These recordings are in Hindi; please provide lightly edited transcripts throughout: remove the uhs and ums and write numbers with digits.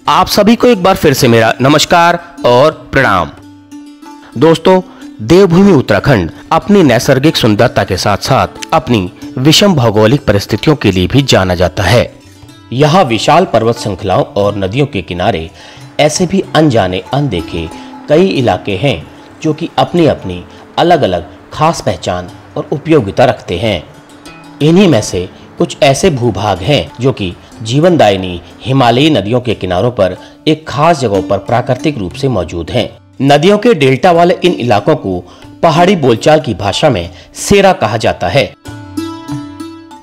आप सभी को एक बार फिर से मेरा नमस्कार और प्रणाम। दोस्तों, देवभूमि उत्तराखंड अपनी नैसर्गिक सुंदरता के साथ साथ अपनी विषम भौगोलिक परिस्थितियों के लिए भी जाना जाता है। यहाँ विशाल पर्वत श्रृंखलाओं और नदियों के किनारे ऐसे भी अनजाने अनदेखे कई इलाके हैं जो कि अपनी अपनी अलग अलग खास पहचान और उपयोगिता रखते हैं। इन्हीं में से कुछ ऐसे भूभाग हैं जो कि जीवनदायिनी हिमालयी नदियों के किनारों पर एक खास जगहों पर प्राकृतिक रूप से मौजूद हैं। नदियों के डेल्टा वाले इन इलाकों को पहाड़ी बोलचाल की भाषा में सेरा कहा जाता है।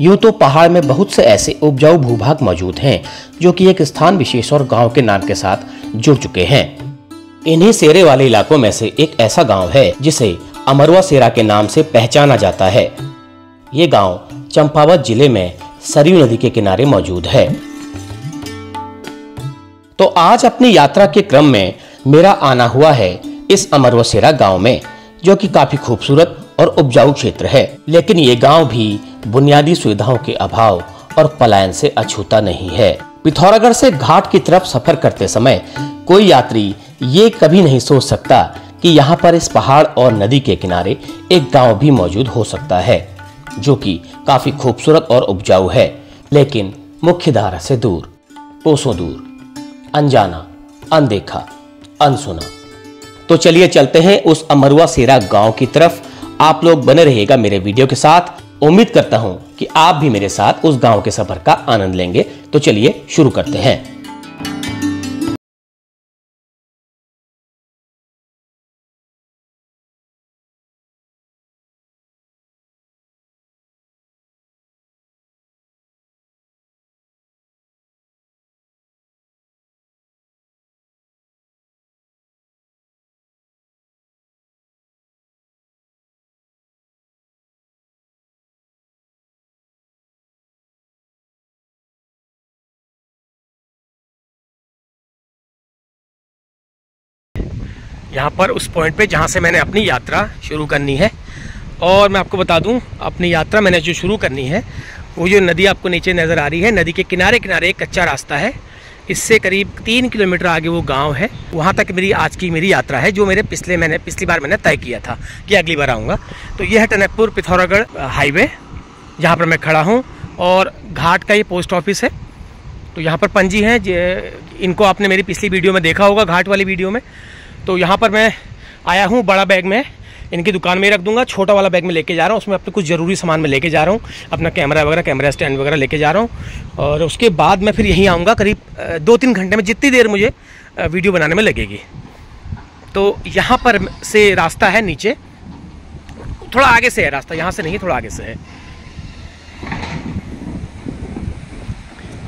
यूं तो पहाड़ में बहुत से ऐसे उपजाऊ भूभाग मौजूद हैं जो कि एक स्थान विशेष और गांव के नाम के साथ जुड़ चुके हैं। इन्हीं सेरे वाले इलाकों में से एक ऐसा गांव है जिसे अमरवा सेरा के नाम से पहचाना जाता है। ये गांव चंपावत जिले में सरयू नदी के किनारे मौजूद है। तो आज अपनी यात्रा के क्रम में मेरा आना हुआ है इस अमरवा सेरा गांव में, जो कि काफी खूबसूरत और उपजाऊ क्षेत्र है। लेकिन ये गांव भी बुनियादी सुविधाओं के अभाव और पलायन से अछूता नहीं है। पिथौरागढ़ से घाट की तरफ सफर करते समय कोई यात्री ये कभी नहीं सोच सकता कि यहाँ पर इस पहाड़ और नदी के किनारे एक गांव भी मौजूद हो सकता है जो कि काफी खूबसूरत और उपजाऊ है, लेकिन मुख्य धारा से दूर, कोसों दूर, अनजाना, अनदेखा, अनसुना। तो चलिए चलते हैं उस अमरवा सेरा गांव की तरफ। आप लोग बने रहिएगा मेरे वीडियो के साथ। उम्मीद करता हूं कि आप भी मेरे साथ उस गांव के सफर का आनंद लेंगे। तो चलिए शुरू करते हैं। यहाँ पर उस पॉइंट पे जहाँ से मैंने अपनी यात्रा शुरू करनी है, और मैं आपको बता दूँ अपनी यात्रा मैंने जो शुरू करनी है वो जो नदी आपको नीचे नज़र आ रही है, नदी के किनारे किनारे एक कच्चा रास्ता है। इससे करीब 3 किलोमीटर आगे वो गांव है। वहाँ तक आज की मेरी यात्रा है, जो पिछली बार मैंने तय किया था कि अगली बार आऊँगा। तो ये है टनकपुर पिथौरागढ़ हाईवे, जहाँ पर मैं खड़ा हूँ, और घाट का ये पोस्ट ऑफिस है। तो यहाँ पर पंजी हैं, इनको आपने मेरी पिछली वीडियो में देखा होगा, घाट वाली वीडियो में। तो यहाँ पर मैं आया हूँ, बड़ा बैग में इनकी दुकान में रख दूंगा, छोटा वाला बैग में लेके जा रहा हूँ। उसमें अपने कुछ ज़रूरी सामान में लेके जा रहा हूँ, अपना कैमरा वगैरह, कैमरा स्टैंड वगैरह लेके जा रहा हूँ। और उसके बाद मैं फिर यहीं आऊँगा करीब 2-3 घंटे में, जितनी देर मुझे वीडियो बनाने में लगेगी। तो यहाँ पर से रास्ता है नीचे, थोड़ा आगे से है रास्ता, यहाँ से नहीं, थोड़ा आगे से है।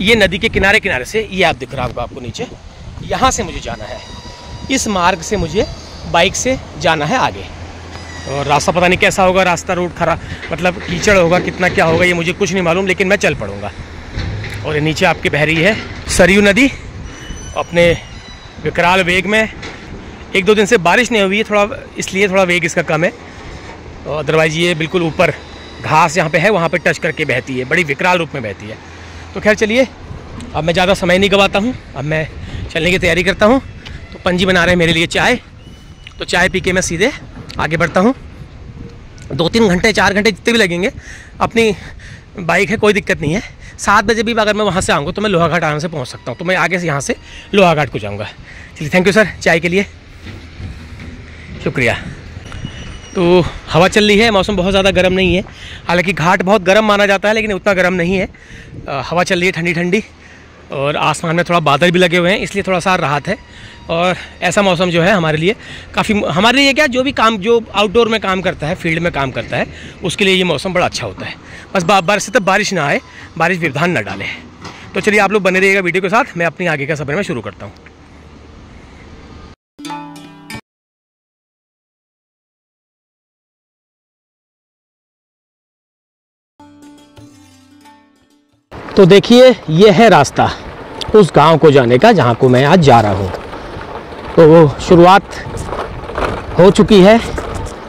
ये नदी के किनारे किनारे से, ये आप दिख रहा होगा आपको नीचे, यहाँ से मुझे जाना है। इस मार्ग से मुझे बाइक से जाना है आगे। और रास्ता पता नहीं कैसा होगा, रास्ता रोड खराब, मतलब कीचड़ होगा, कितना क्या होगा ये मुझे कुछ नहीं मालूम, लेकिन मैं चल पड़ूंगा। और ये नीचे आपके बह रही है सरयू नदी अपने विकराल वेग में। 1-2 दिन से बारिश नहीं हुई है थोड़ा, इसलिए थोड़ा वेग इसका कम है। और अदरवाइज ये बिल्कुल ऊपर घास यहाँ पे है, वहाँ पे टच करके बहती है, बड़ी विकराल रूप में बहती है। तो खैर चलिए, अब मैं ज़्यादा समय नहीं गवाता हूँ, अब मैं चलने की तैयारी करता हूँ। तो पंजी बना रहे हैं मेरे लिए चाय, तो चाय पी के मैं सीधे आगे बढ़ता हूँ। 2-3 घंटे 4 घंटे जितने भी लगेंगे, अपनी बाइक है, कोई दिक्कत नहीं है। 7 बजे भी अगर मैं वहाँ से आऊँगा तो मैं लोहाघाट आराम से पहुँच सकता हूँ। तो मैं आगे से यहाँ से लोहाघाट को जाऊँगा। चलिए, थैंक यू सर चाय के लिए, शुक्रिया। तो हवा चल रही है, मौसम बहुत ज़्यादा गर्म नहीं है। हालांकि घाट बहुत गर्म माना जाता है, लेकिन उतना गर्म नहीं है। हवा चल रही है ठंडी ठंडी, और आसमान में थोड़ा बादल भी लगे हुए हैं, इसलिए थोड़ा सा राहत है। और ऐसा मौसम जो है हमारे लिए काफ़ी, हमारे लिए क्या, जो आउटडोर में काम करता है, फील्ड में काम करता है, उसके लिए ये मौसम बड़ा अच्छा होता है। बस बारिश तब बारिश ना आए, बारिश व्यवधान न डाले। तो चलिए आप लोग बने रहिएगा वीडियो के साथ, मैं अपनी आगे का सफ़र में शुरू करता हूँ। तो देखिए, ये है रास्ता उस गांव को जाने का जहां को मैं आज जा रहा हूं। तो वो शुरुआत हो चुकी है,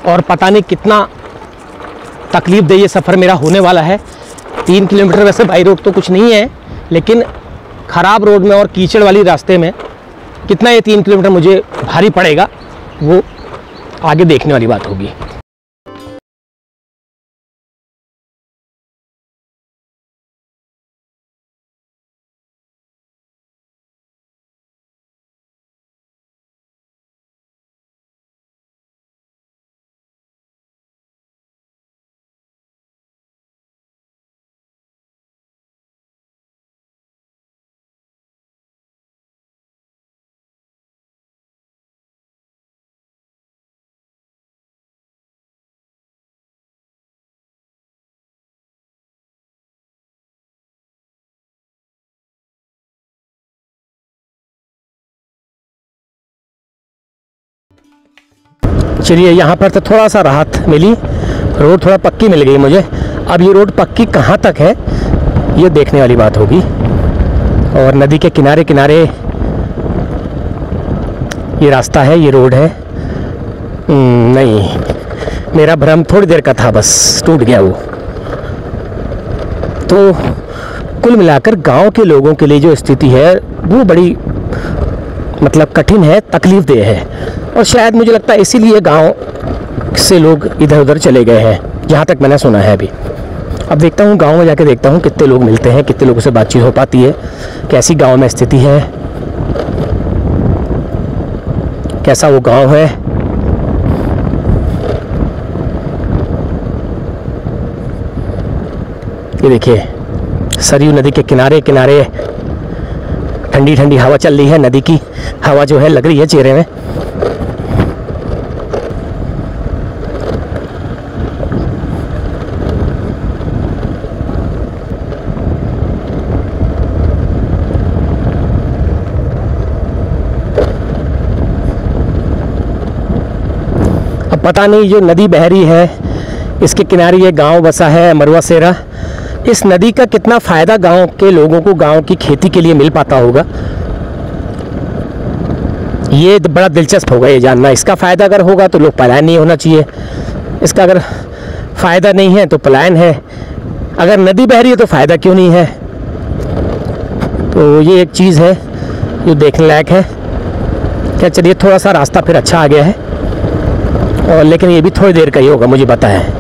और पता नहीं कितना तकलीफ दे ये सफ़र मेरा होने वाला है। 3 किलोमीटर वैसे बाई रोड तो कुछ नहीं है, लेकिन ख़राब रोड में और कीचड़ वाली रास्ते में कितना ये 3 किलोमीटर मुझे भारी पड़ेगा, वो आगे देखने वाली बात होगी। चलिए, यहाँ पर तो थोड़ा सा राहत मिली, रोड थोड़ा पक्की मिल गई मुझे। अब ये रोड पक्की कहाँ तक है ये देखने वाली बात होगी। और नदी के किनारे किनारे ये रास्ता है, ये रोड है। नहीं, मेरा भ्रम थोड़ी देर का था, बस टूट गया वो। तो कुल मिलाकर गांव के लोगों के लिए जो स्थिति है वो बड़ी मतलब कठिन है, तकलीफ़देह है। और शायद मुझे लगता है इसीलिए गांव से लोग इधर उधर चले गए हैं, जहाँ तक मैंने सुना है अभी। अब देखता हूँ, गांव में जाके देखता हूँ कितने लोग मिलते हैं, कितने लोगों से बातचीत हो पाती है, कैसी गांव में स्थिति है, कैसा वो गांव है। ये देखिए, सरयू नदी के किनारे किनारे ठंडी ठंडी हवा चल रही है। नदी की हवा जो है लग रही है चेहरे में। अब पता नहीं जो नदी बह रही है, इसके किनारे ये गांव बसा है मरुआ सेरा, इस नदी का कितना फ़ायदा गांव के लोगों को, गांव की खेती के लिए मिल पाता होगा, ये बड़ा दिलचस्प होगा ये जानना। इसका फ़ायदा अगर होगा तो लोग पलायन नहीं होना चाहिए, इसका अगर फ़ायदा नहीं है तो पलायन है। अगर नदी बह रही है तो फ़ायदा क्यों नहीं है? तो ये एक चीज़ है जो देखने लायक है। क्या, चलिए, थोड़ा सा रास्ता फिर अच्छा आ गया है, और लेकिन ये भी थोड़ी देर का ही होगा, मुझे पता है।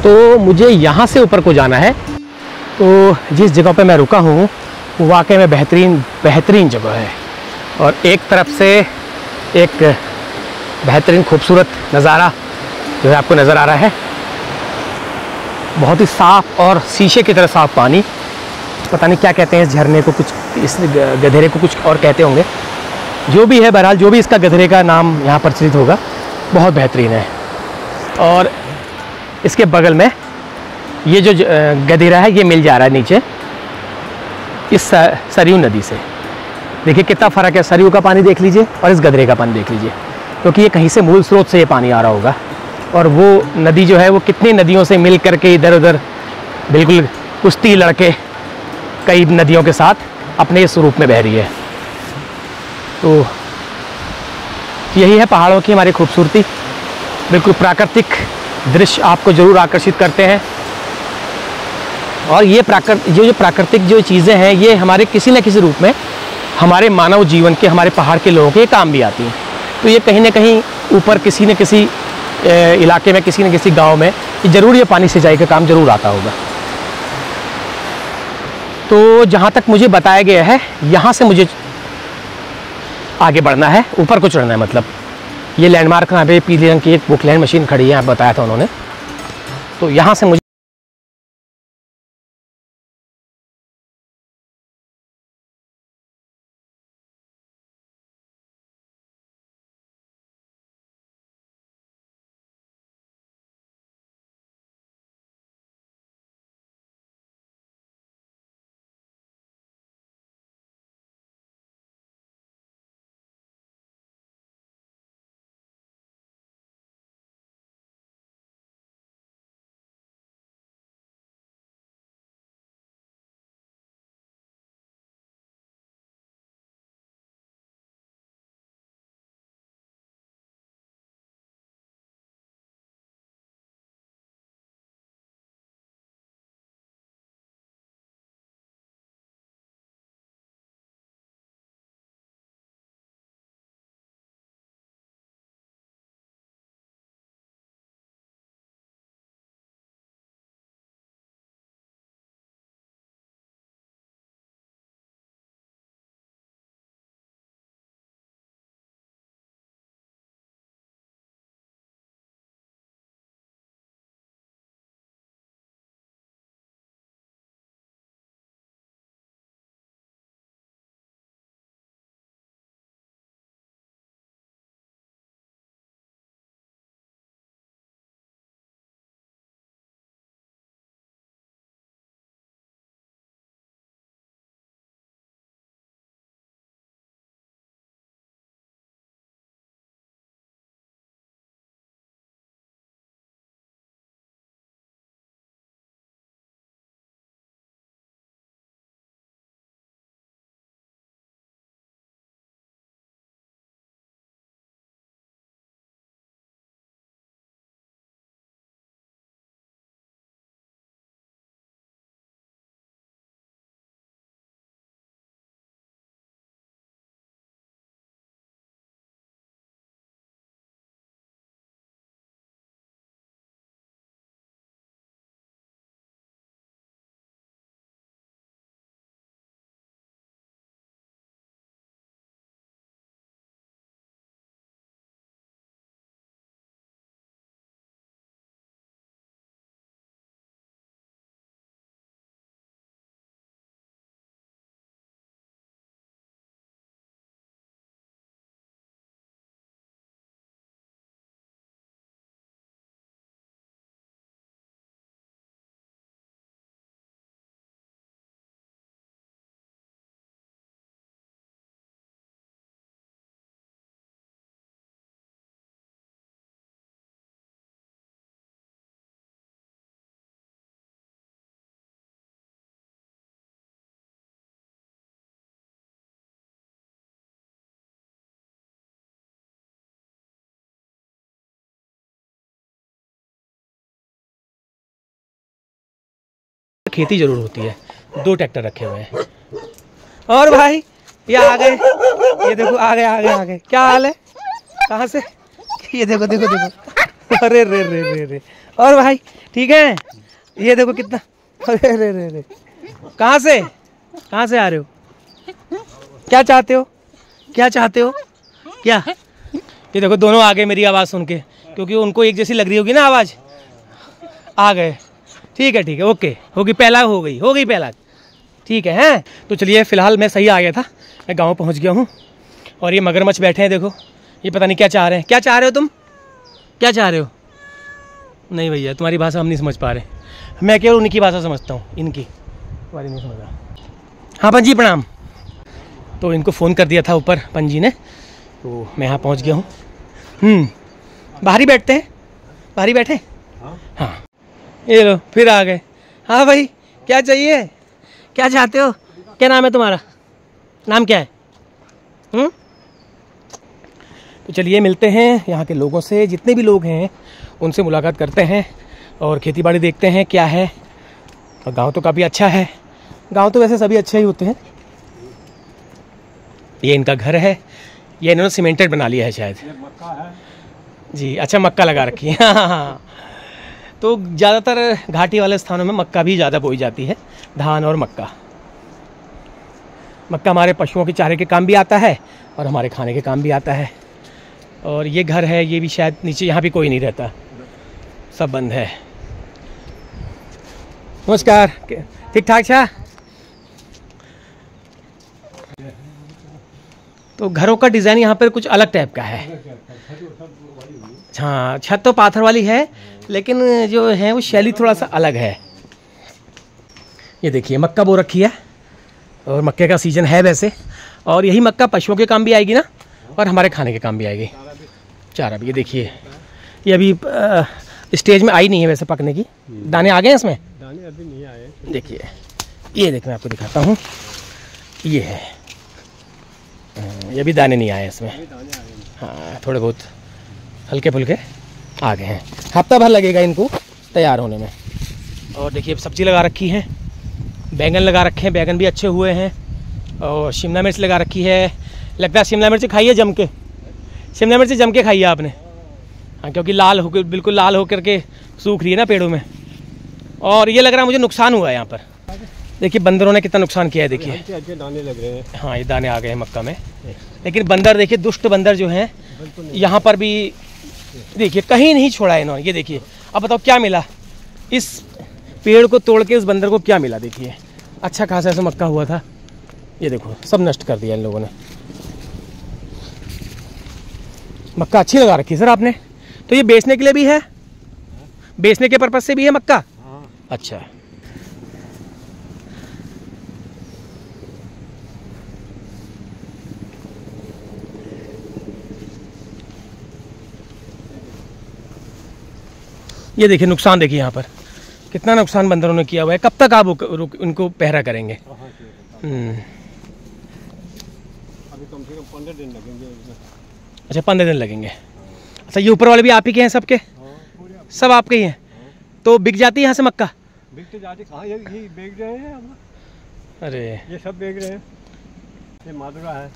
तो मुझे यहाँ से ऊपर को जाना है। तो जिस जगह पे मैं रुका हूँ वो वाकई में बेहतरीन जगह है, और एक तरफ से एक बेहतरीन खूबसूरत नज़ारा जो है आपको नज़र आ रहा है। बहुत ही साफ़ और शीशे की तरह साफ़ पानी। पता नहीं क्या कहते हैं इस झरने को, कुछ इस गधेरे को कुछ और कहते होंगे। जो भी है, बहरहाल जो भी इसका गधेरे का नाम यहाँ प्रचलित होगा, बहुत बेहतरीन है। और इसके बगल में ये जो गधेरा है ये मिल जा रहा है नीचे इस सरयू नदी से। देखिए कितना फ़र्क है, सरयू का पानी देख लीजिए और इस गधेरे का पानी देख लीजिए, क्योंकि ये कहीं से मूल स्रोत से ये पानी आ रहा होगा। और वो नदी जो है वो कितनी नदियों से मिल करके इधर उधर बिल्कुल कुश्ती लड़के कई नदियों के साथ अपने इस रूप में बह रही है। तो यही है पहाड़ों की हमारी खूबसूरती। बिल्कुल प्राकृतिक दृश्य आपको ज़रूर आकर्षित करते हैं। और ये प्राकृतिक जो चीज़ें हैं ये हमारे किसी न किसी रूप में हमारे मानव जीवन के, हमारे पहाड़ के लोगों के काम भी आती हैं। तो ये कहीं ना कहीं ऊपर किसी न किसी इलाके में, किसी न किसी गांव में ज़रूर ये पानी सिंचाई का काम ज़रूर आता होगा। तो जहाँ तक मुझे बताया गया है यहाँ से मुझे आगे बढ़ना है, ऊपर को चढ़ना है। मतलब ये लैंडमार्क यहाँ पे पीले रंग की एक बुकलैंड मशीन खड़ी है, यहाँ बताया था उन्होंने। तो यहाँ से मुझे खेती जरूर होती है। 2 ट्रैक्टर रखे हुए हैं। और भाई ये आ गए, ये देखो आ गए। क्या हाल है, कहाँ से? ये देखो देखो देखो, अरे रे रे रे रे। और भाई ठीक है, ये देखो कितना, अरे रे रे रे। कहाँ से आ रहे हो? क्या चाहते हो? क्या? ये देखो दोनों आ गए मेरी आवाज़ सुन के, क्योंकि उनको एक जैसी लग रही होगी ना आवाज़। आ गए, ठीक है ओके, होगी पहला, हो गई पहला, ठीक है हैं। तो चलिए फ़िलहाल मैं सही आ गया था, मैं गांव पहुंच गया हूं। और ये मगरमच्छ बैठे हैं, देखो ये पता नहीं क्या चाह रहे हैं। क्या चाह रहे हो तुम? क्या चाह रहे हो? नहीं भैया तुम्हारी भाषा हम नहीं समझ पा रहे, मैं केवल उनकी भाषा समझता हूँ, इनकी तुम्हारी नहीं समझ रहा। हाँ पंजी प्रणाम। तो इनको फ़ोन कर दिया था ऊपर पंजी ने, तो मैं यहाँ पहुँच गया हूँ। बाहर ही बैठते हैं, बाहर ही बैठे। हाँ ये लो फिर आ गए। हाँ भाई क्या चाहिए, क्या चाहते हो? क्या नाम है तुम्हारा? नाम क्या है? तो चलिए मिलते हैं यहाँ के लोगों से, जितने भी लोग हैं उनसे मुलाकात करते हैं और खेती बाड़ी देखते हैं क्या है। और गांव तो काफ़ी अच्छा है, गांव तो वैसे सभी अच्छे ही होते हैं। ये इनका घर है, ये इन्होंने सीमेंटेड बना लिया है शायद। मक्का है जी, अच्छा मक्का लगा रखी है। हाँ तो ज़्यादातर घाटी वाले स्थानों में मक्का भी ज़्यादा बोई जाती है, धान और मक्का। मक्का हमारे पशुओं के चारे के काम भी आता है और हमारे खाने के काम भी आता है। और ये घर है, ये भी शायद नीचे, यहाँ भी कोई नहीं रहता, सब बंद है। नमस्कार, ठीक ठाक छा? तो घरों का डिज़ाइन यहाँ पर कुछ अलग टाइप का है। हाँ छत तो पाथर वाली है, लेकिन जो है वो शैली थोड़ा सा अलग है। ये देखिए मक्का बो रखी है और मक्के का सीज़न है वैसे, और यही मक्का पशुओं के काम भी आएगी ना, और हमारे खाने के काम भी आएगी। चारा भी ये देखिए, ये अभी स्टेज में आई नहीं है वैसे पकने की। दाने आ गए हैं इसमें? दाने अभी नहीं आए। देखिए ये देख, मैं आपको दिखाता हूँ, ये है, ये भी दाने नहीं आए इसमें। हाँ थोड़े बहुत हल्के फुल्के आ गए हैं, हफ्ता भर लगेगा इनको तैयार होने में। और देखिए सब्जी लगा रखी है, बैंगन लगा रखे हैं, बैंगन भी अच्छे हुए हैं, और शिमला मिर्च लगा रखी है। लगता है शिमला मिर्च खाई है जम के, शिमला मिर्च जम के खाई है आपने? हाँ क्योंकि लाल होकर, बिल्कुल लाल होकर के सूख रही है ना पेड़ों में। और ये लग रहा है मुझे नुकसान हुआ है यहाँ पर, देखिए बंदरों ने कितना नुकसान किया है। देखिए अच्छे दाने लग रहे हैं। हाँ ये दाने आ गए हैं मक्का में, लेकिन बंदर देखिए, दुष्ट बंदर जो हैं यहाँ पर भी देखिए कहीं नहीं छोड़ा है इन्होंने। ये देखिए, अब बताओ क्या मिला इस पेड़ को तोड़ के, उस बंदर को क्या मिला? देखिए अच्छा खासा ऐसा मक्का हुआ था, ये देखो सब नष्ट कर दिया इन लोगों ने। मक्का अच्छी लगा रखी है सर आपने। तो ये बेचने के लिए भी है, बेचने के पर्पज से भी है मक्का? अच्छा। ये देखिए नुकसान, देखिए यहाँ पर कितना नुकसान बंदरों ने किया हुआ है। कब तक आप उनको पहरा करेंगे? अभी कम से कम 15 दिन लगेंगे। अच्छा 15 दिन लगेंगे। अच्छा ये ऊपर वाले भी आप ही के हैं सबके? सब आपके ही हैं? तो बिक जाती है यहाँ से मक्का? बिक तो जाती, कहाँ ये बेच रहे हैं हम। अरे ये सब बेच रहे हैं। ये माजरा है,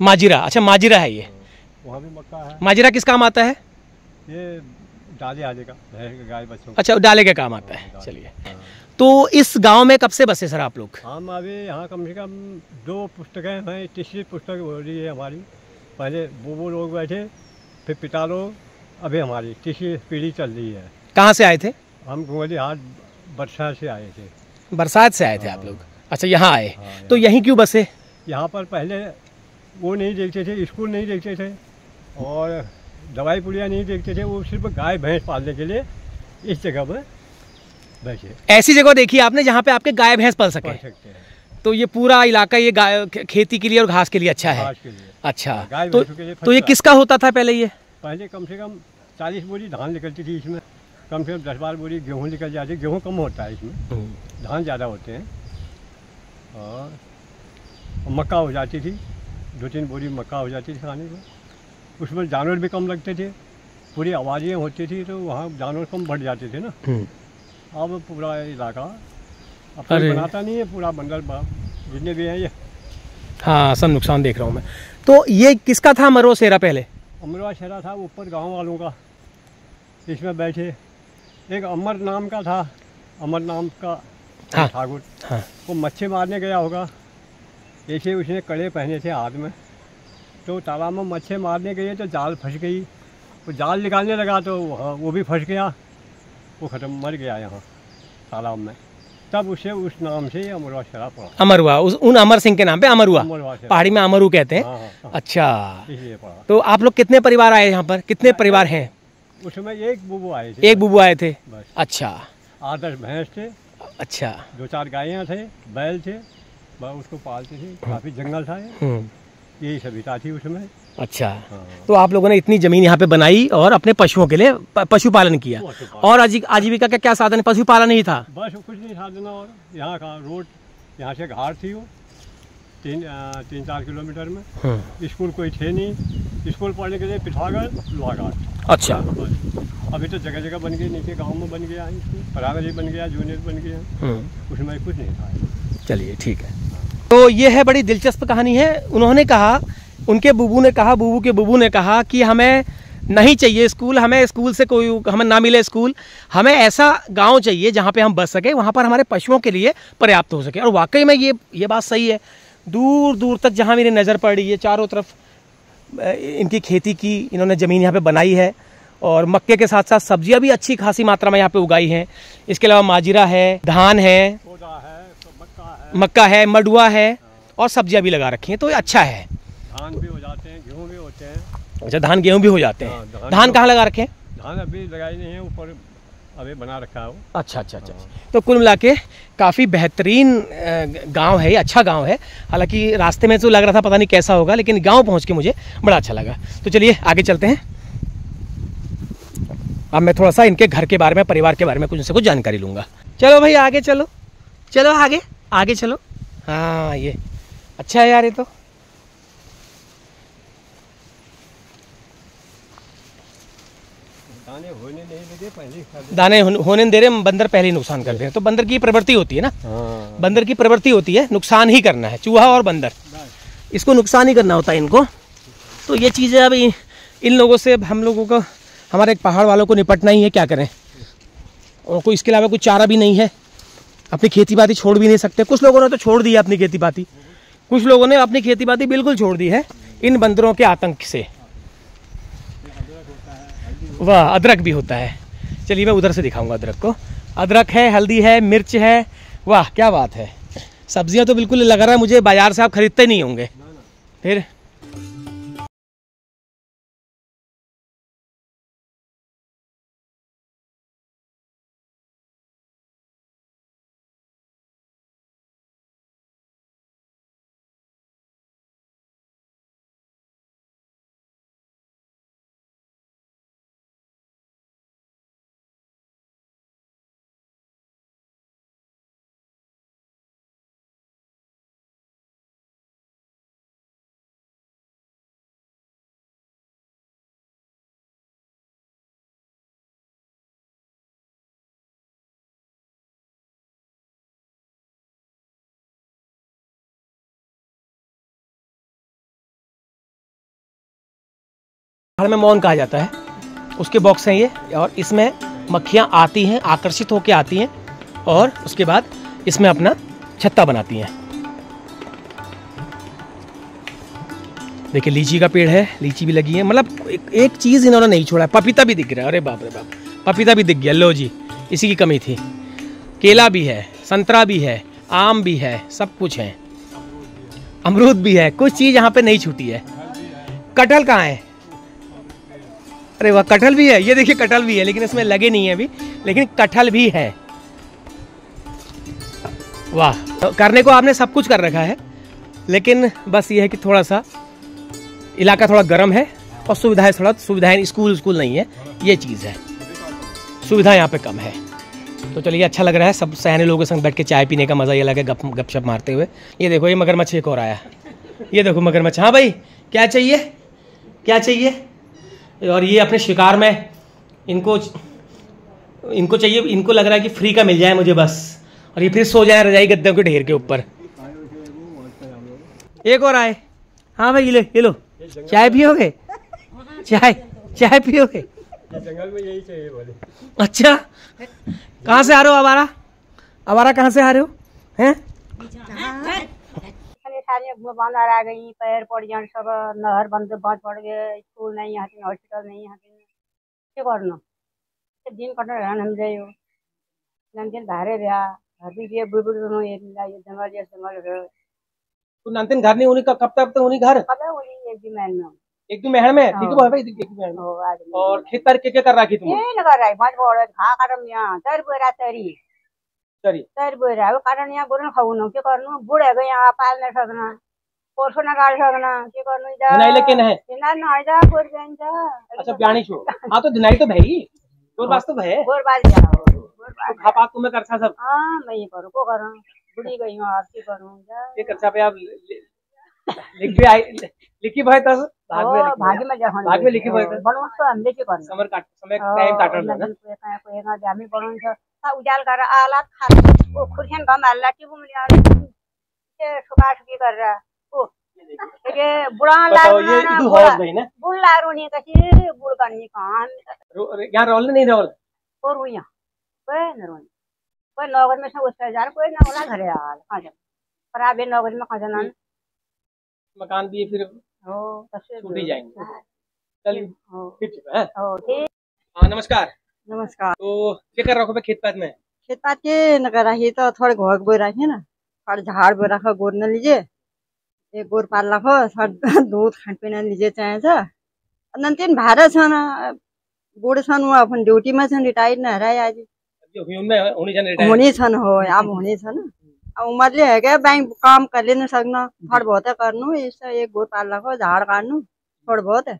माजीरा। अच्छा माजीरा है ये, वहाँ भी मक्का है। माजीरा किस काम आता है? ये डाले आजे का, गाय बच्चों। अच्छा डाले का काम आता है। चलिए, तो इस गांव में कब से बसे सर आप लोग? हम अभी यहाँ कम से कम 2 पुस्तकें हैं, तीसरी पुस्तक हो रही है हमारी। पहले वो लोग बैठे, फिर पिता लोग, अभी हमारी तीसरी पीढ़ी चल रही है। कहाँ से आए थे? हम गोली हाथ बरसात से आए थे। बरसात से आए थे आप लोग? अच्छा यहाँ आए, तो यहीं क्यों बसे? यहाँ पर पहले वो नहीं देखते थे, स्कूल नहीं देखते थे और दवाई पुड़िया नहीं देखते थे, वो सिर्फ गाय भैंस पालने के लिए इस जगह पर बैठे। ऐसी जगह देखी आपने जहाँ पे आपके गाय भैंस पल सके? तो ये पूरा इलाका ये गाय खेती के लिए और घास के लिए अच्छा है? के लिए। अच्छा, तो ये किसका होता था पहले? ये पहले कम से कम 40 बोरी धान निकलती थी इसमें, कम से कम 10-12 बोरी गेहूँ निकल जाती। गेहूँ कम होता है इसमें, धान ज़्यादा होते हैं। और मक्का हो जाती थी, 2-3 बोरी मक्का हो जाती थी खाने को। उसमें जानवर भी कम लगते थे, पूरी आवाज़ें होती थी, तो वहाँ जानवर कम बढ़ जाते थे ना। अब पूरा इलाका अब कोई बनाता नहीं है, पूरा बंदर जितने भी हैं ये। हाँ, सब नुकसान देख रहा हूँ मैं। तो ये किसका था अमरवा शेरा पहले? अमरवा शेरा था ऊपर गांव वालों का, इसमें बैठे एक अमर नाम का था, अमर नाम का हाँ, ठाकुर। हाँ, वो मच्छी मारने गया होगा, ऐसे उसने कड़े पहने थे हाथ में, तो तालाब में मच्छी मारने गए तो जाल फंस गई, वो जाल निकालने लगा तो वो भी फंस गया, वो ख़त्म, मर गया यहाँ तालाब में। तब उसे उस नाम से अमरवा शेरा पड़ा। अमरवा, उन अमर सिंह के नाम पे अमरवा, पहाड़ी में अमरू कहते हैं। हाँ, हाँ, अच्छा, इसलिए पड़ा। तो आप लोग कितने परिवार आए यहाँ पर? कितने परिवार हैं? उसमें एक बुबू आए थे। एक बुबू आए थे? बस। अच्छा, 8-10 भैंस थे, अच्छा, 2-4 गायें थे, बैल थे, बस उसको पालते थे। काफ़ी जंगल था, यही सभ्यता थी उसमें। अच्छा। हाँ। तो आप लोगों ने इतनी जमीन यहाँ पे बनाई और अपने पशुओं के लिए पशुपालन किया। और आजीविका का क्या साधन? पशुपालन ही था बस, कुछ नहीं साधन। और यहाँ का रोड, यहाँ से घाट थी वो 3-4 किलोमीटर में। स्कूल कोई थे नहीं, स्कूल पढ़ने के लिए पिथौरागढ़, लोहाघाट। अच्छा, अभी तो जगह जगह बन गई, नीचे गांव में बन गया स्कूल, परागढ़ बन गया, जूनियर बन गया, उसमें कुछ नहीं था। चलिए ठीक है। तो ये है, बड़ी दिलचस्प कहानी है। उन्होंने कहा, उनके बुबू ने कहा, बुबू के बुबू ने कहा कि हमें नहीं चाहिए स्कूल, हमें स्कूल से कोई हमें ना मिले स्कूल, हमें ऐसा गांव चाहिए जहां पे हम बस सके, वहां पर हमारे पशुओं के लिए पर्याप्त हो सके। और वाकई में ये बात सही है। दूर दूर तक जहां मेरी नज़र पड़ रही है, चारों तरफ इनकी खेती की, इन्होंने ज़मीन यहाँ पे बनाई है और मक्के के साथ साथ सब्जियां भी अच्छी खासी मात्रा में यहाँ पे उगाई हैं। इसके अलावा माजीरा है, धान है, मक्का है, मडुआ है और सब्जियां भी लगा रखी हैं। तो ये अच्छा है। धान भी हो जाते हैं, गेहूँ भी होते हैं। अच्छा, धान गेहूँ भी हो जाते हैं। हाँ, धान कहाँ लगा रखे हैं? धान अभी लगाई नहीं है, ऊपर अभी बना रखा है वो। अच्छा अच्छा अच्छा। तो कुल मिला के काफ़ी बेहतरीन गांव है ये, अच्छा गांव है। हालांकि रास्ते में तो लग रहा था पता नहीं कैसा होगा, लेकिन गांव पहुंच के मुझे बड़ा अच्छा लगा। तो चलिए आगे चलते हैं। अब मैं थोड़ा सा इनके घर के बारे में, परिवार के बारे में कुछ से कुछ जानकारी लूँगा। चलो भाई आगे चलो, चलो आगे आगे चलो। हाँ, ये अच्छा है यार। ये तो दाने होने नहीं लगे, पहले दाने होने नहीं दे रहे, बंदर पहले ही नुकसान कर रहे हैं। तो बंदर की प्रवृत्ति होती है ना। हाँ। बंदर की प्रवृत्ति होती है नुकसान ही करना है। चूहा और बंदर, इसको नुकसान ही करना होता है इनको। तो ये चीज़ें अब इन लोगों से हम लोगों को, हमारे एक पहाड़ वालों को निपटना ही है। क्या करें, उनको इसके अलावा कुछ चारा भी नहीं है। अपनी खेती बाड़ी छोड़ भी नहीं सकते। कुछ लोगों ने तो छोड़ दी है अपनी खेती बाड़ी, कुछ लोगों ने अपनी खेती बाड़ी बिल्कुल छोड़ दी है इन बंदरों के आतंक से। वाह, अदरक भी होता है। चलिए मैं उधर से दिखाऊंगा अदरक को। अदरक है, हल्दी है, मिर्च है। वाह क्या बात है। सब्जियां तो बिल्कुल लग रहा है मुझे बाजार से आप खरीदते नहीं होंगे फिर। पहाड़ में मौन कहा जाता है, उसके बॉक्स हैं ये। और इसमें मक्खियाँ आती हैं, आकर्षित होकर आती हैं और उसके बाद इसमें अपना छत्ता बनाती हैं। देखिए लीची का पेड़ है, लीची भी लगी है। मतलब एक चीज़ इन्होंने नहीं छोड़ा। पपीता भी दिख रहा है, अरे बाप रे बाप, पपीता भी दिख गया। लो जी, इसी की कमी थी। केला भी है, संतरा भी है, आम भी है, सब कुछ है, अमरूद भी है। कुछ चीज़ यहाँ पे नहीं छूटी है। कटहल कहाँ है? अरे वाह, कटहल भी है। ये देखिए कटहल भी है, लेकिन इसमें लगे नहीं है अभी, लेकिन कटहल भी है। वाह, तो करने को आपने सब कुछ कर रखा है, लेकिन बस ये है कि थोड़ा सा इलाका थोड़ा गर्म है और सुविधाएं स्कूल नहीं है। ये चीज़ है, सुविधा यहाँ पे कम है। तो चलिए अच्छा लग रहा है। सब सयाने लोगों के संग बैठ के चाय पीने का मज़ा ये लगे, गपशप मारते हुए। ये देखो, ये मगरमच्छ एक और आया। ये देखो मगरमच्छ। हाँ भाई, क्या चाहिए, क्या चाहिए? और ये अपने शिकार में इनको चाहिए, इनको लग रहा है कि फ्री का मिल जाए मुझे बस। और ये फिर सो जाए रजाई गद्दों के ढेर के ऊपर। एक और आए। हाँ भाई ये लो चाय पियोगे? चाय चाय पियोगे? जंगल में यही चाहिए बोले। अच्छा, कहाँ से आ रहे हो आवारा? आवारा कहाँ से आ रहे हो हैं? बांधर आ गई, पैर पड़ जान सब, नहर बंद बहुत पड़ गए, स्कूल नहीं यहाँ, हॉस्पिटल नहीं यहाँ, क्या करना? दिन कट रहन हम जाइयो नंदन धारे रहा, हरदी के बुलबुल दोनों ये जंगल रहे। तो नंदन घर नहीं, उन्हीं का कब तक उन्हीं घर? कब है उन्हीं एक दिन में एक दो महल में, ठीक है भाई, एक दो महल में। और खेत पर क्या कर रखी तुम? ये लगा रहा है बहुत बड़ा खा करम यहाँ तर बोरा तरी सरी तर बोरा वो कारण यहाँ बोरन खाऊन के करनु बूढ़े गए यहाँ पाल न सकना, पोषो न गाड़ सकना, के करनु जा दिनाई लेकिन है ना जा बोर गन जा। अच्छा ब्याणी छो। हाँ तो दिनाई तो भाई गोर वास्तव है बोर बाज जा बोर बाज खा पाक तुम्हें करछा सब। हां मैं ये करूं को करूं बुढ़ी गई हूं आपकी करूं जा ये करछा पे आप लिख भी आई लिखी भाई तस भाग्य में जा भाग में लिखी भाई बनवा तो हमले के करना समर काट समय टाइम काटन लगा कोई ना जामी बनन छ उजाल कर आला खा वो खुरशन गम अल्लाह की बुमलिया के सुबह की कर रहा ओ ये बुढ़ा बताओ ये इदु हौस भाई ना बुढ़ लारुनी कसी बुढ़ करनी कहां यहां रोल नहीं रोल और हुई यहां कोई न रोल कोई नौकर में से उसका जार कोई ना होला घरे हाल कहां जा पर आबे नौकर में कहां जाना मकान भी फिर हो कैसे टूट ही जाएंगे। चल ठीक है हो ठीक। हां नमस्कार। नमस्कार। तो क्या कर रखो पे खेत पात में? खेत पात के न कर रही तो थोड़े घोग बो रखी ना थोड़े झाड़ बो रखो गोर न लीजिए एक गोर पाल रखो थोड़ा दूध खान पीना लीजिए चाहे छ नंतिन भारत छ ना बूढ़ छन् वो अपन ड्यूटी में छन् रिटायर्ड न हराय आज होनी छन् हो अब होनी छन् अब उम्रले है क्या बैंक काम कर लेने सकना थोड़ा बहुत है करनु इससे एक गोर पाल रखो झाड़ काटनु थोड़ा बहुत है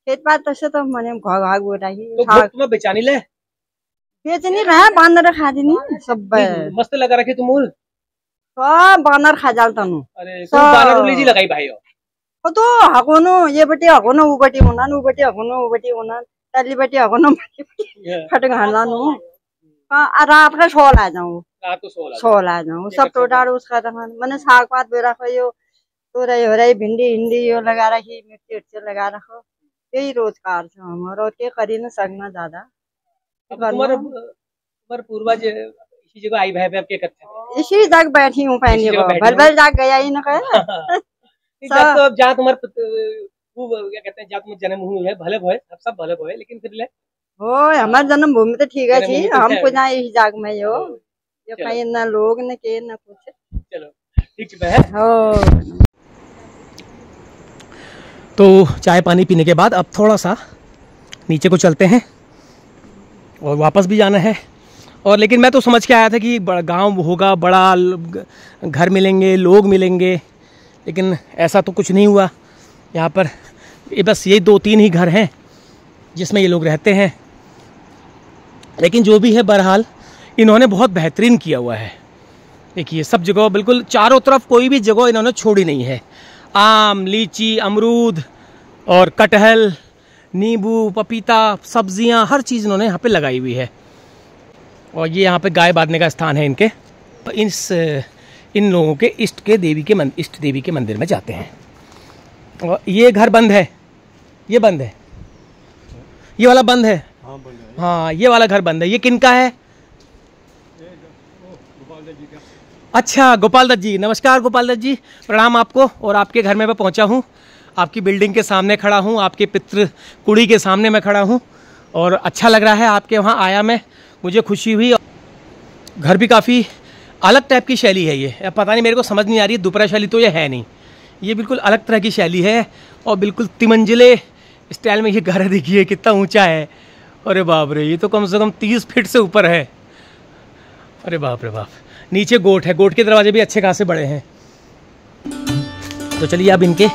खेत पात तसे तो मने घोग भाग बो रखी तो तुम्हें बेचानी ले बेच नहीं रहा बांदर खा देनी सब मस्त लगा रखे तुम मूल सब बानर खा जाल तनु अरे तुम बानर उलीजी लगाई भाई हो तो हकोनो ये बटी हकोनो उ बटी होना उ बटी हकोनो उ बटी होना तली बटी हकोनो फट घाला नु रात का सोल आ जाऊं रात को सोल आ जाऊं सब टोटाड़ उसका रहन मैंने साग पात बे रखो यो तो रही हो रही भिंडी हिंडी यो लगा रखी मिर्ची उर्ची लगा रखो यही रोजगार से हमारा के करी न सकना ज्यादा तुम्हारे पूर्वज इसी जगह आई भाई अब क्या करते हैं? इसी जगह बैठी हूँ पहले भल भल जाग गया ही न कहे जब तो जहाँ तुम्हारे वो क्या कहते हैं जहाँ तुम जन्म हुए है भले भोए सब भले भोए लेकिन फिर ले हो हमारे जन्म भूमि तो ठीक है जी हम कुछ ना इस जाग में यो ये कहीं ना लोग न के न कुछ चलो ठीक है हो। तो चाय पानी पीने के बाद अब थोड़ा सा नीचे को चलते हैं और वापस भी जाना है। और लेकिन मैं तो समझ के आया था कि गांव होगा बड़ा घर मिलेंगे लोग मिलेंगे लेकिन ऐसा तो कुछ नहीं हुआ। यहाँ पर ये बस ये 2-3 ही घर हैं जिसमें ये लोग रहते हैं। लेकिन जो भी है बहरहाल इन्होंने बहुत बेहतरीन किया हुआ है। देखिए सब जगह बिल्कुल चारों तरफ कोई भी जगह इन्होंने छोड़ी नहीं है। आम लीची अमरूद और कटहल नींबू पपीता सब्जियां हर चीज़ इन्होंने यहाँ पे लगाई हुई है। और ये यहाँ पे गाय बांधने का स्थान है इनके। इन लोगों के इष्ट देवी के मंदिर में जाते हैं। और ये घर बंद है ये बंद है ये वाला बंद है हाँ ये वाला घर बंद है। ये किनका है? अच्छा गोपाल दत्त जी नमस्कार। गोपाल दत्त जी प्रणाम आपको। और आपके घर में मैं पहुंचा हूं आपकी बिल्डिंग के सामने खड़ा हूं आपके पितृ कुड़ी के सामने मैं खड़ा हूं और अच्छा लग रहा है आपके वहां आया मैं मुझे खुशी हुई। घर भी काफ़ी अलग टाइप की शैली है ये पता नहीं मेरे को समझ नहीं आ रही है दुपहरा शैली तो ये है नहीं ये बिल्कुल अलग तरह की शैली है और बिल्कुल तिमंजिले स्टाइल में ये घर है। देखिए कितना ऊंचा है अरे बाप रे ये तो कम से कम 30 फीट से ऊपर है। अरे बाप रे बाप नीचे गोट है गोट के दरवाजे भी अच्छे खासे बड़े हैं। तो चलिए अब इनके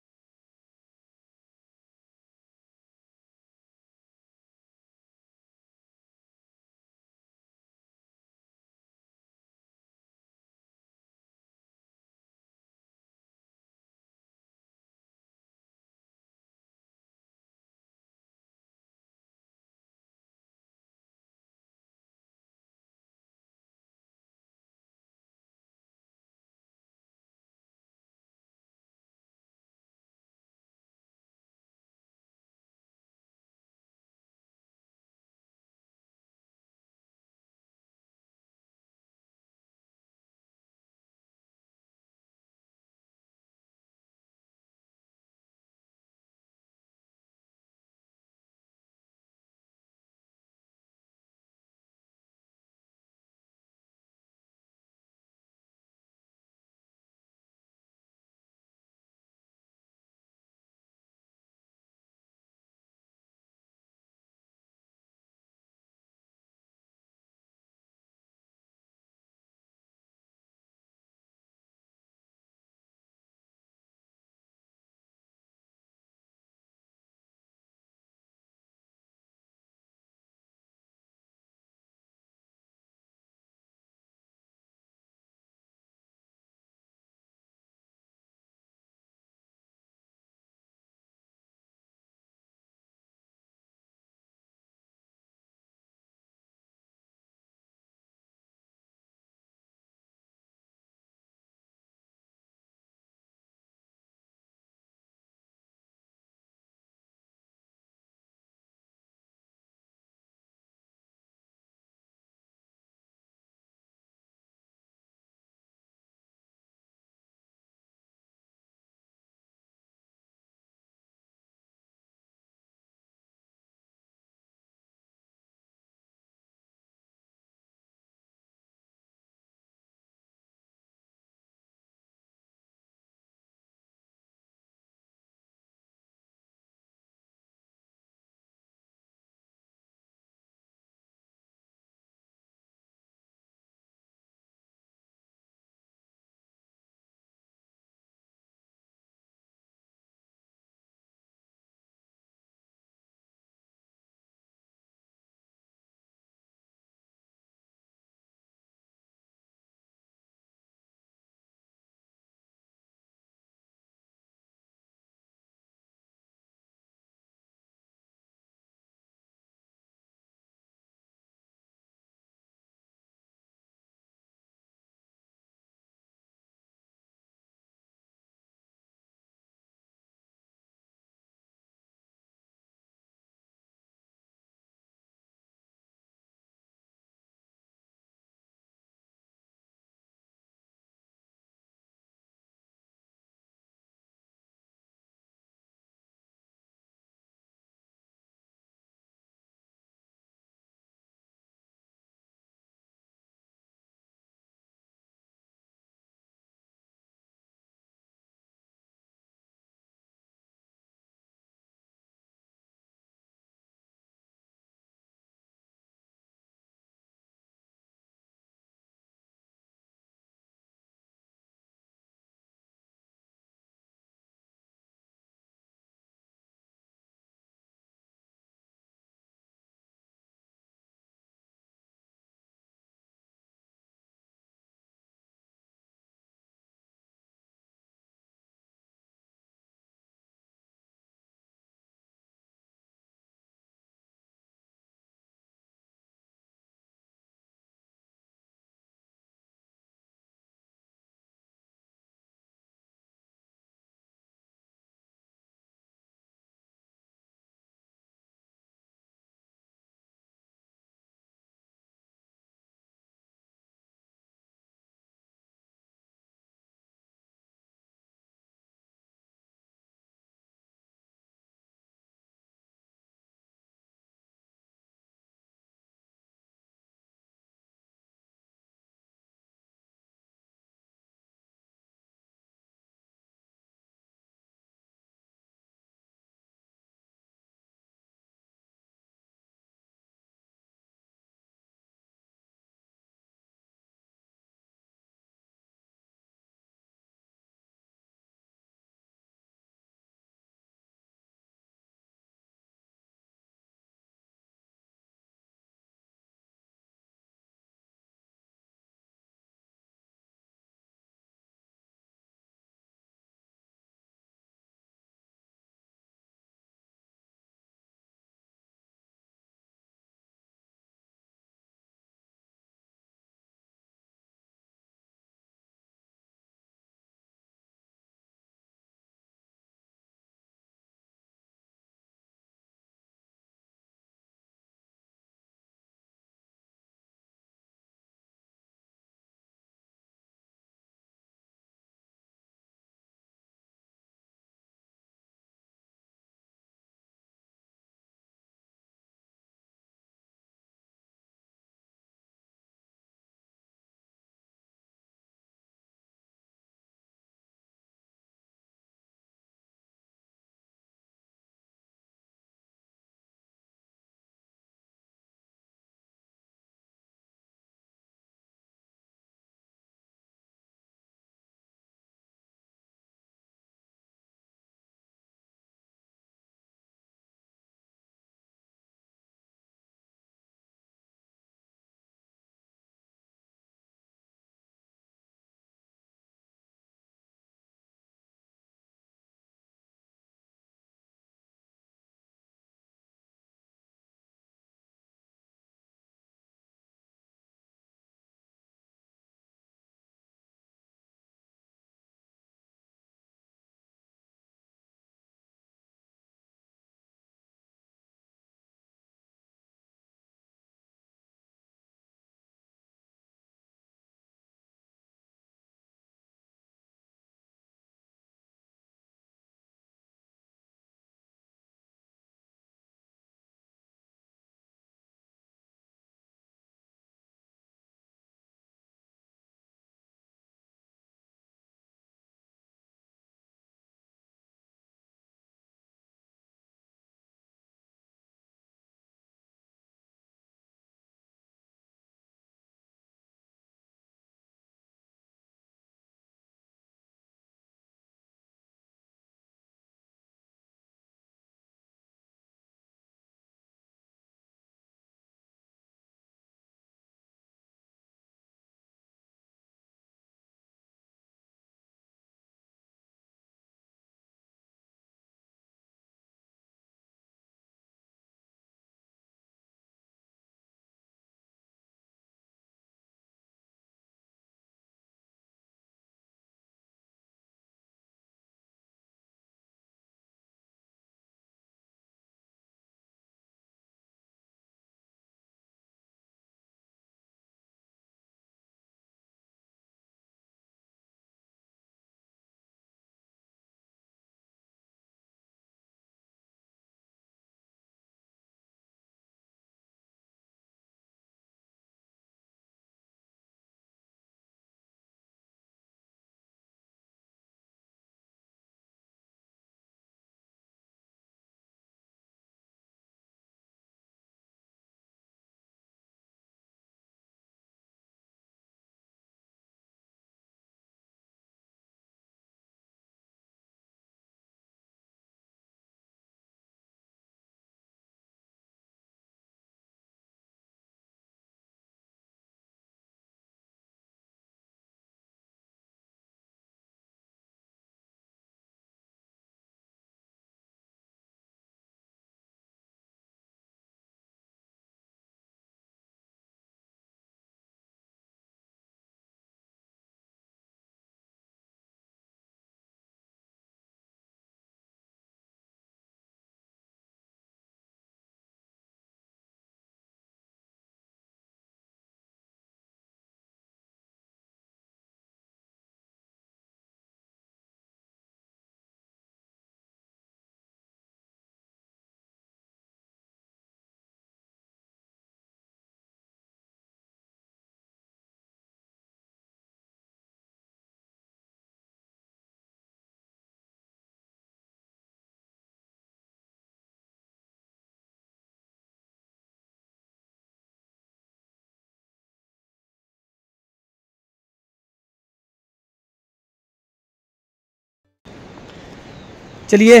चलिए,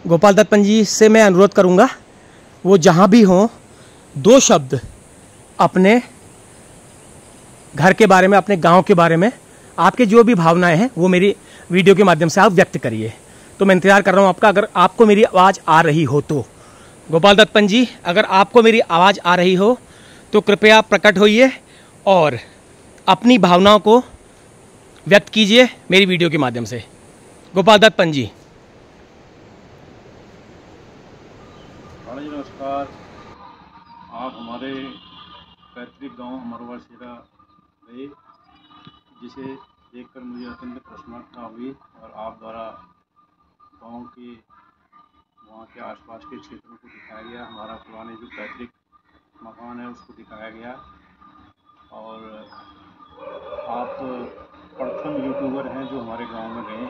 गोपाल दत्त पंत जी से मैं अनुरोध करूँगा, वो जहाँ भी हों 2 शब्द अपने घर के बारे में, अपने गांव के बारे में, आपके जो भी भावनाएं हैं वो मेरी वीडियो के माध्यम से आप व्यक्त करिए। तो मैं इंतज़ार कर रहा हूँ आपका। अगर आपको मेरी आवाज़ आ रही हो तो गोपाल दत्त पंत जी, अगर आपको मेरी आवाज़ आ रही हो तो कृपया प्रकट होइए और अपनी भावनाओं को व्यक्त कीजिए मेरी वीडियो के माध्यम से। गोपाल दत्त पंत जी। जी नमस्कार। आप हमारे पैतृक गांव अमरवा शेरा गए, जिसे देखकर मुझे अत्यंत प्रसन्नता हुई और आप द्वारा गांव के वहाँ के आसपास के क्षेत्रों को दिखाया गया। हमारा पुराने जो पैतृक मकान है उसको दिखाया गया और आप प्रथम यूट्यूबर हैं जो हमारे गांव में गए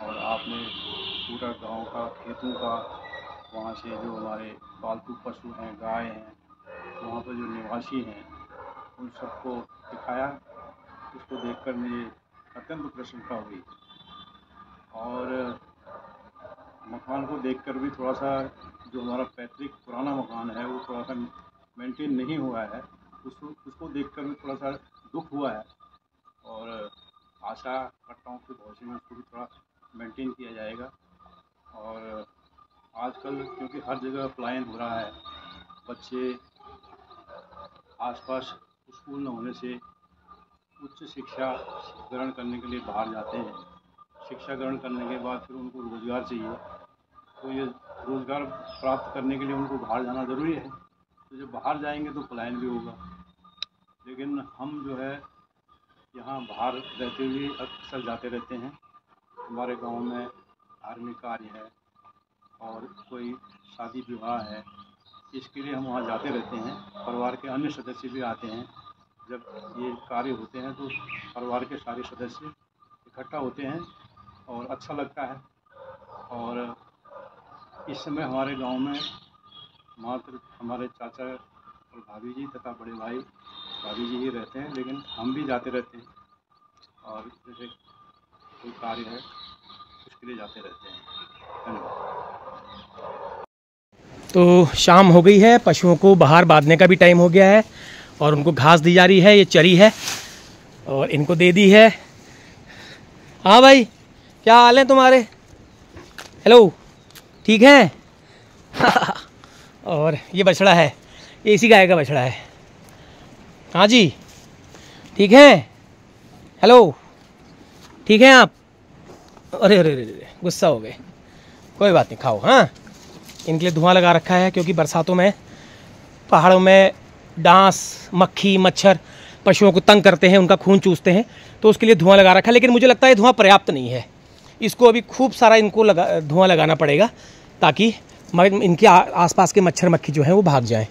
और आपने पूरा गांव का, खेतों का, वहाँ से जो हमारे पालतू पशु हैं, गाय हैं, वहाँ पर जो निवासी हैं, उन सबको दिखाया। उसको देखकर मुझे अत्यंत प्रसन्नता हुई और मकान को देखकर भी थोड़ा सा, जो हमारा पैतृक पुराना मकान है वो थोड़ा सा मेंटेन नहीं हुआ है, उसको देखकर भी थोड़ा सा दुख हुआ है और आशा करता हूँ कि भविष्य में उसको भी थोड़ा मेंटेन किया जाएगा। और आजकल क्योंकि हर जगह पलायन हो रहा है, बच्चे आसपास स्कूल न होने से उच्च शिक्षा ग्रहण करने के लिए बाहर जाते हैं। शिक्षा ग्रहण करने के बाद फिर उनको रोज़गार चाहिए, तो ये रोज़गार प्राप्त करने के लिए उनको बाहर जाना ज़रूरी है। तो जब बाहर जाएंगे तो पलायन भी होगा। लेकिन हम जो है यहाँ बाहर रहते हुए अक्सर जाते रहते हैं। हमारे गांव में धार्मिक कार्य है और कोई शादी विवाह है, इसके लिए हम वहाँ जाते रहते हैं। परिवार के अन्य सदस्य भी आते हैं। जब ये कार्य होते हैं तो परिवार के सारे सदस्य इकट्ठा होते हैं और अच्छा लगता है। और इस समय हमारे गांव में मात्र हमारे चाचा और भाभी जी तथा बड़े भाई भाभी जी ही रहते हैं, लेकिन हम भी जाते रहते हैं और जैसे कोई कार्य है उसके लिए जाते रहते हैं। धन्यवाद। तो शाम हो गई है, पशुओं को बाहर बांधने का भी टाइम हो गया है और उनको घास दी जा रही है। ये चरी है और इनको दे दी है। हाँ भाई, क्या हाल है तुम्हारे? हेलो, ठीक है? और ये बछड़ा है, ये इसी गाय का बछड़ा है। हाँ जी, ठीक है? हेलो, ठीक है आप? अरे अरे अरे, गुस्सा हो गए। कोई बात नहीं, खाओ। हाँ, इनके लिए धुआं लगा रखा है क्योंकि बरसातों में पहाड़ों में डांस, मक्खी, मच्छर पशुओं को तंग करते हैं, उनका खून चूसते हैं, तो उसके लिए धुआं लगा रखा है। लेकिन मुझे लगता है धुआं पर्याप्त नहीं है, इसको अभी खूब सारा इनको धुआं लगाना पड़ेगा ताकि इनके आसपास के मच्छर मक्खी जो हैं वो भाग जाएं।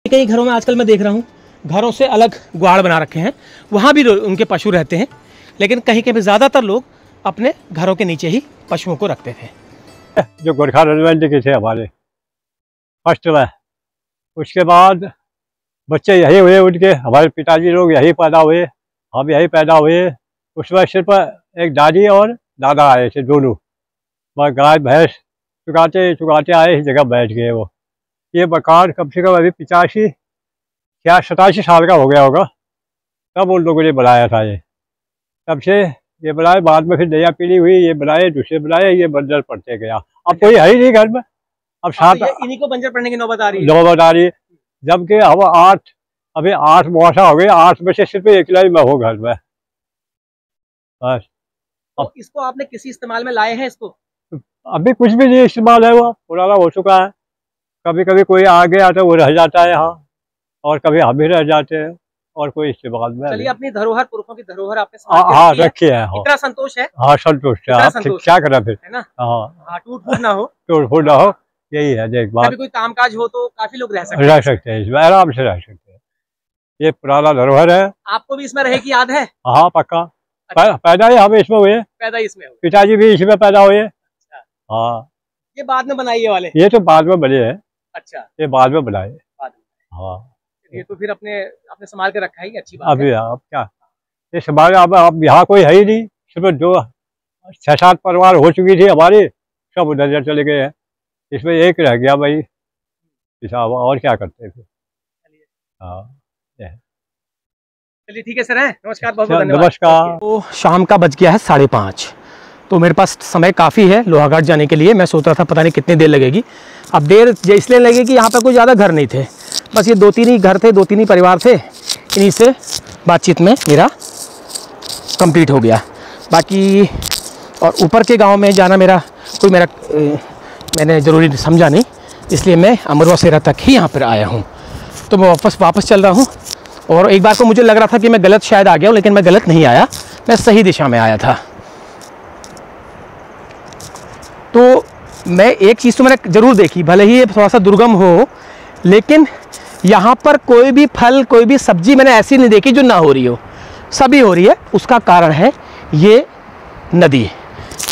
कई घरों में आजकल मैं देख रहा हूँ घरों से अलग गुआड़ बना रखे हैं, वहाँ भी उनके पशु रहते हैं, लेकिन कहीं कहीं ज़्यादातर लोग अपने घरों के नीचे ही पशुओं को रखते थे। जो गोरखा रेजिमेंट के थे हमारे फर्स्ट में, उसके बाद बच्चे यही हुए उनके, हमारे पिताजी लोग यही पैदा हुए, हम यही पैदा हुए। उसमें सिर्फ एक दादी और दादा आए थे दोनों, बस गाय भैंस चुगाते चुगाते आए, इस जगह बैठ गए वो। ये मकान कम से कम अभी 85 या 87 साल का हो गया होगा, तब उन लोगों ने बनाया था ये। तब से ये बनाए, बाद में फिर नया पीढ़ी हुई, ये बनाए, दूसरे बनाए, ये बंजर पड़ते गया। अब कोई है ही नहीं घर में, अब सात इन्हीं को बंजर पड़ने की नौबत आ रही है। नौबत आ रही है, जबकि हम अभी 8 मुआसा हो गए, 8 में से सिर्फ एक ही मैं हूँ घर में बस। तो इसको आपने किसी इस्तेमाल में लाए हैं इसको? अभी कुछ भी नहीं इस्तेमाल है, वो पुराना हो चुका है। कभी कभी कोई आ गया तो वो रह जाता है यहाँ, और कभी हम भी रह जाते हैं, और कोई इस्तेमाल में। चलिए, अपनी धरोहर, पुरखों की धरोहर आपने हाँ रखी है। इतना संतोष है। हाँ संतुष्ट है, आप क्या करें फिर, है ना? हाँ टूट फूट ना हो, टूट फूट ना हो, यही है। देख बात, कोई कामकाज हो तो काफी लोग रह सकते हैं इसमें, आराम से रह सकते हैं। ये पुराना धरोहर है। आपको भी इसमें रहे की याद है? हाँ पक्का, पैदा ही हम इसमें हुए, पैदा इसमें हुए, पिताजी भी इसमें पैदा हुए। हाँ, ये बाद में बनाई है वाले? ये तो बाद में बने हैं। अच्छा, ये बाद में बनाए। हाँ, ये तो फिर अपने संभाल के रखा ही, अच्छी बात अभी है। अब क्या, ये संभाल, अब यहाँ कोई है ही नहीं, सिर्फ 6-7 परिवार हो चुकी थी हमारी, सब उधर चले गए हैं, इसमें एक रह गया भाई साहब, और क्या करते फिर। हाँ चलिए ठीक है सर, है नमस्कार, बहुत बहुत धन्यवाद। नमस्कार। तो शाम का बज गया है 5:30, तो मेरे पास समय काफ़ी है लोहाघाट जाने के लिए। मैं सोच रहा था पता नहीं कितनी देर लगेगी। अब देर इसलिए लगेगी कि यहाँ पर कोई ज़्यादा घर नहीं थे, बस ये 2-3 ही घर थे, 2-3 ही परिवार थे। इन्हीं से बातचीत में मेरा कंप्लीट हो गया। बाकी और ऊपर के गांव में जाना मैंने ज़रूरी समझा नहीं, इसलिए मैं अमरवा सेरा तक ही यहाँ पर आया हूँ। तो मैं वापस चल रहा हूँ। और एक बार को मुझे लग रहा था कि मैं गलत शायद आ गया हूँ, लेकिन मैं गलत नहीं आया, मैं सही दिशा में आया था। तो मैं एक चीज़ तो मैंने ज़रूर देखी, भले ही ये थोड़ा सा दुर्गम हो, लेकिन यहाँ पर कोई भी फल, कोई भी सब्जी मैंने ऐसी नहीं देखी जो ना हो रही हो, सभी हो रही है। उसका कारण है ये नदी।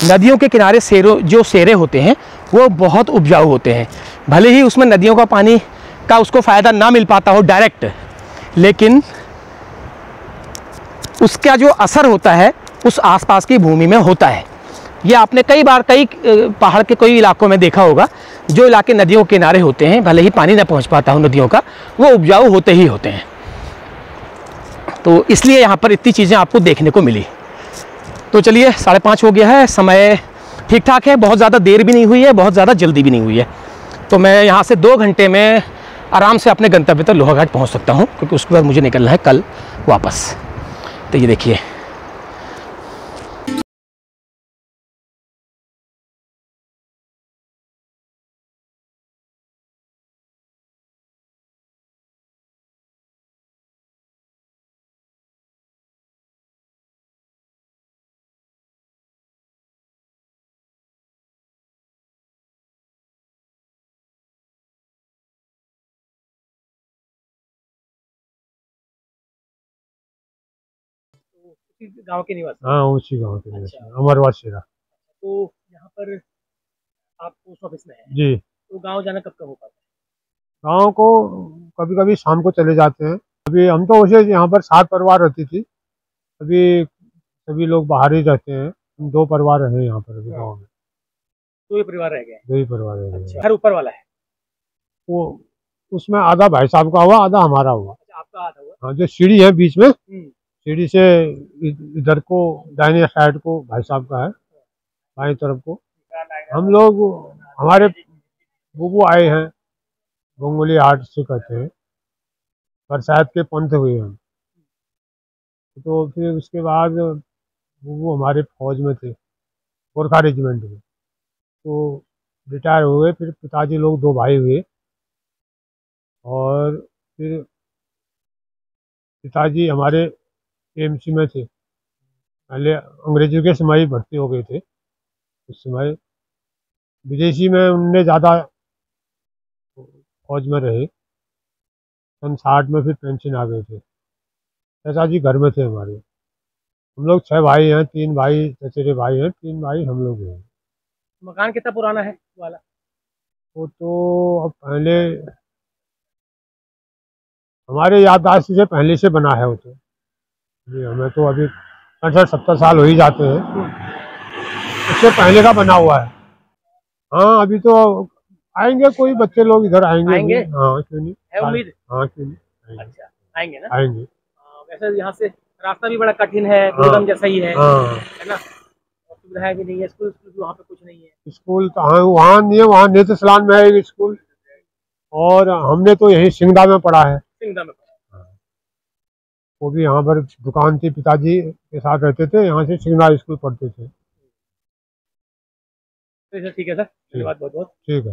नदियों के किनारे जो सेरे होते हैं वो बहुत उपजाऊ होते हैं। भले ही उसमें नदियों का पानी का उसको फ़ायदा ना मिल पाता हो डायरेक्ट, लेकिन उसका जो असर होता है उस आसपास की भूमि में होता है। ये आपने कई पहाड़ के कई इलाकों में देखा होगा, जो इलाके नदियों के किनारे होते हैं, भले ही पानी ना पहुंच पाता हो नदियों का, वो उपजाऊ होते ही होते हैं। तो इसलिए यहाँ पर इतनी चीज़ें आपको देखने को मिली। तो चलिए 5:30 हो गया है, समय ठीक ठाक है, बहुत ज़्यादा देर भी नहीं हुई है, बहुत ज़्यादा जल्दी भी नहीं हुई है। तो मैं यहाँ से 2 घंटे में आराम से अपने गंतव्य तक लोहाघाट पहुँच सकता हूँ, क्योंकि उसके बाद मुझे निकलना है कल वापस। तो ये देखिए, गांव के निवासी? हाँ, उसी गाँव के निवासी। अच्छा। अमरवा सेरा। तो यहाँ पर आप पोस्ट ऑफिस में हैं, जी। तो गांव जाना कब हो पाता है? गाँव को कभी कभी शाम को चले जाते हैं। अभी हम तो वैसे यहाँ पर 7 परिवार रहती थी, अभी सभी लोग बाहर ही रहते हैं। हम 2 परिवार रहे यहाँ पर अभी गाँव में। 2 ही परिवार रह गए? 2 ही परिवार रह गए। अच्छा, घर ऊपर वाला है वो, उसमें आधा भाई साहब का हुआ, आधा हमारा हुआ। अच्छा, आपका आधा हुआ। हाँ, जो सीढ़ी है बीच में, सीढ़ी से इधर को दाहिने साइड को भाई साहब का है, बाई तरफ को हम लोग, हमारे बुबू आए हैं, गंगोली हाट से कहते हैं, बरसात के पंथ हुए हम। तो फिर उसके बाद बुबू हमारे फौज में थे, गोरखा रेजिमेंट में, तो रिटायर हुए। फिर पिताजी लोग 2 भाई हुए, और फिर पिताजी हमारे एएमसी में थे। पहले अंग्रेजों के समय ही भर्ती हो गए थे, उस समय विदेशी में उनने ज़्यादा फौज में रहे। सन 60 में फिर पेंशन आ गए थे। चाचा जी घर में थे हमारे। हम लोग 6 भाई हैं, 3 भाई चचेरे भाई हैं, 3 भाई हम लोग हैं। मकान कितना पुराना है वाला? वो तो अब पहले हमारे याददाश्त से पहले से बना है वो तो। जी हमें तो अभी 65-70 साल हो ही जाते हैं, उससे पहले का बना हुआ है। हाँ अभी तो आएंगे, कोई बच्चे लोग इधर आएंगे आएंगे? अभी। हाँ क्यों नहीं, है उम्मीद? हाँ क्यों नहीं आएंगे। अच्छा, आएंगे ना? आएंगे। वैसे यहाँ से रास्ता भी बड़ा कठिन है, दुर्गम जैसा ही है ना? और सुविधाएं भी नहीं है, स्कूल भी वहाँ पे कुछ नहीं है। स्कूल तो हाँ वहाँ नहीं है, वहाँ नेत्रसलान में है एक स्कूल, और हमने तो यही सिंगदा में पढ़ा है। सिंगदा में? वो भी यहाँ पर दुकान थी, पिताजी के साथ रहते थे, यहाँ से सिंगदा स्कूल पढ़ते थे। तो ठीक है सर, धन्यवाद बहुत बहुत। ठीक है।